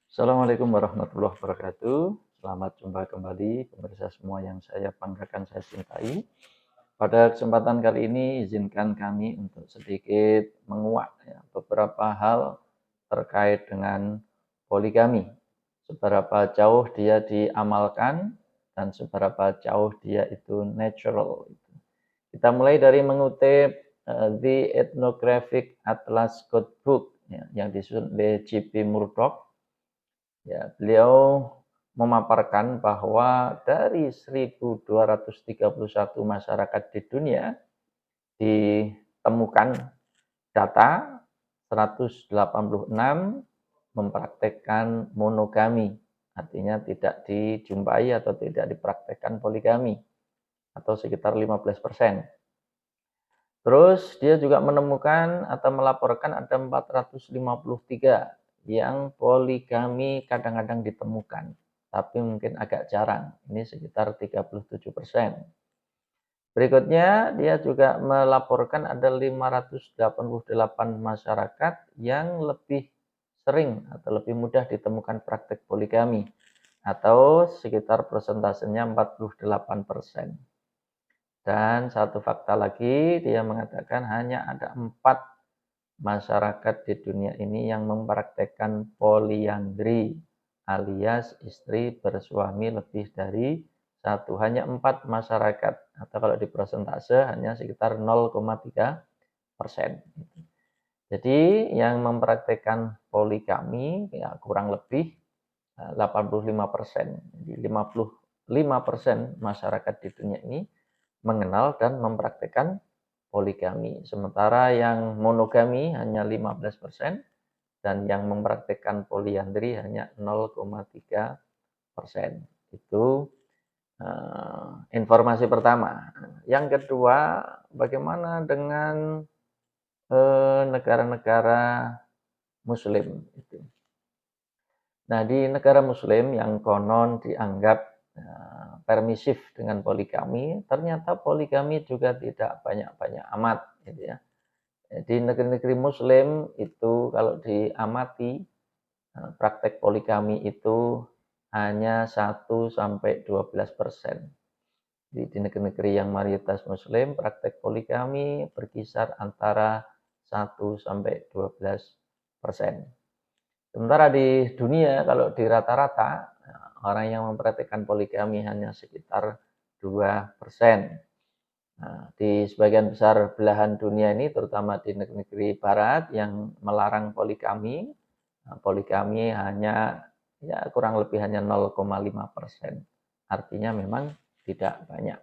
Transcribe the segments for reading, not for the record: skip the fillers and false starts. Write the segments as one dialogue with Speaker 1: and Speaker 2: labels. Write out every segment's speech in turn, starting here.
Speaker 1: Assalamualaikum warahmatullahi wabarakatuh. Selamat jumpa kembali pemirsa semua yang saya banggakan, saya cintai. Pada kesempatan kali ini izinkan kami untuk sedikit menguak beberapa hal terkait dengan poligami. Seberapa jauh dia diamalkan dan seberapa jauh dia itu natural. Kita mulai dari mengutip The Ethnographic Atlas Codebook yang disusun oleh J.P. Murdoch. Ya, beliau memaparkan bahwa dari 1231 masyarakat di dunia ditemukan data 186 mempraktekkan monogami, artinya tidak dijumpai atau tidak dipraktekkan poligami, atau sekitar 15%. Terus dia juga menemukan atau melaporkan ada 453 yang poligami kadang-kadang ditemukan, tapi mungkin agak jarang. Ini sekitar 37%. Berikutnya dia juga melaporkan ada 588 masyarakat yang lebih sering atau lebih mudah ditemukan praktek poligami, atau sekitar persentasenya 48%. Dan satu fakta lagi, dia mengatakan hanya ada 4 masyarakat di dunia ini yang mempraktekkan poliandri, alias istri bersuami lebih dari satu. Hanya 4 masyarakat, atau kalau di persentase hanya sekitar 0,3%. Jadi yang mempraktekkan poligami ya kurang lebih 85%. Jadi 55% masyarakat di dunia ini mengenal dan mempraktekkan poligami. Sementara yang monogami hanya 15% dan yang mempraktekkan poliandri hanya 0,3%. Itu informasi pertama. Yang kedua, bagaimana dengan negara-negara Muslim itu? Nah, di negara Muslim yang konon dianggap permisif dengan poligami, ternyata poligami juga tidak banyak-banyak amat, gitu ya. Di negeri-negeri Muslim itu kalau diamati praktek poligami itu hanya 1-12%. Di negeri-negeri yang mayoritas Muslim, praktek poligami berkisar antara 1-12%. Sementara di dunia kalau di rata-rata orang yang mempraktikkan poligami hanya sekitar 2%. Nah, di sebagian besar belahan dunia ini, terutama di negeri-negeri barat yang melarang poligami, poligami hanya ya kurang lebih hanya 0,5%. Artinya memang tidak banyak.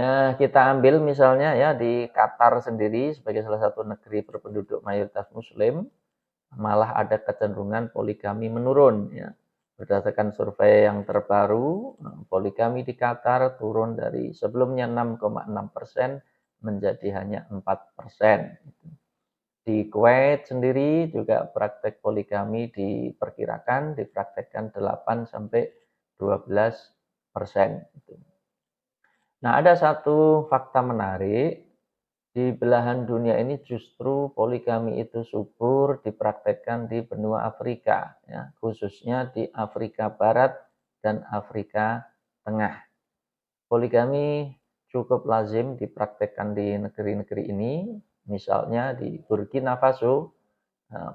Speaker 1: Nah, kita ambil misalnya ya di Qatar sendiri sebagai salah satu negeri berpenduduk mayoritas Muslim, malah ada kecenderungan poligami menurun ya. Berdasarkan survei yang terbaru, poligami di Qatar turun dari sebelumnya 6,6% menjadi hanya 4%. Di Kuwait sendiri juga praktek poligami diperkirakan dipraktekkan 8-12%. Nah, ada satu fakta menarik. Di belahan dunia ini justru poligami itu subur dipraktekkan di benua Afrika, ya, khususnya di Afrika Barat dan Afrika Tengah. Poligami cukup lazim dipraktekkan di negeri-negeri ini, misalnya di Burkina Faso,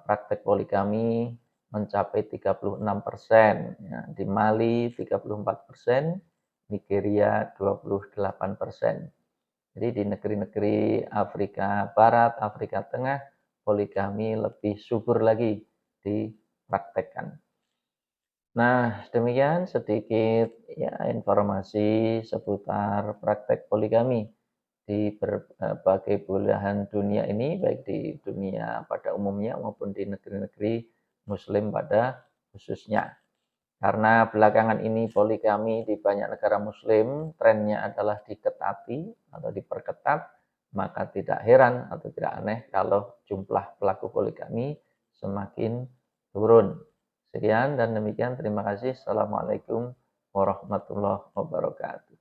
Speaker 1: praktek poligami mencapai 36%, ya, di Mali 34%, Nigeria 28%. Jadi di negeri-negeri Afrika Barat, Afrika Tengah, poligami lebih subur lagi dipraktekkan. Nah, demikian sedikit ya informasi seputar praktek poligami di berbagai belahan dunia ini, baik di dunia pada umumnya maupun di negeri-negeri Muslim pada khususnya. Karena belakangan ini poligami di banyak negara Muslim trennya adalah diketati atau diperketat, maka tidak heran atau tidak aneh kalau jumlah pelaku poligami semakin turun. Sekian dan demikian, terima kasih. Assalamualaikum warahmatullahi wabarakatuh.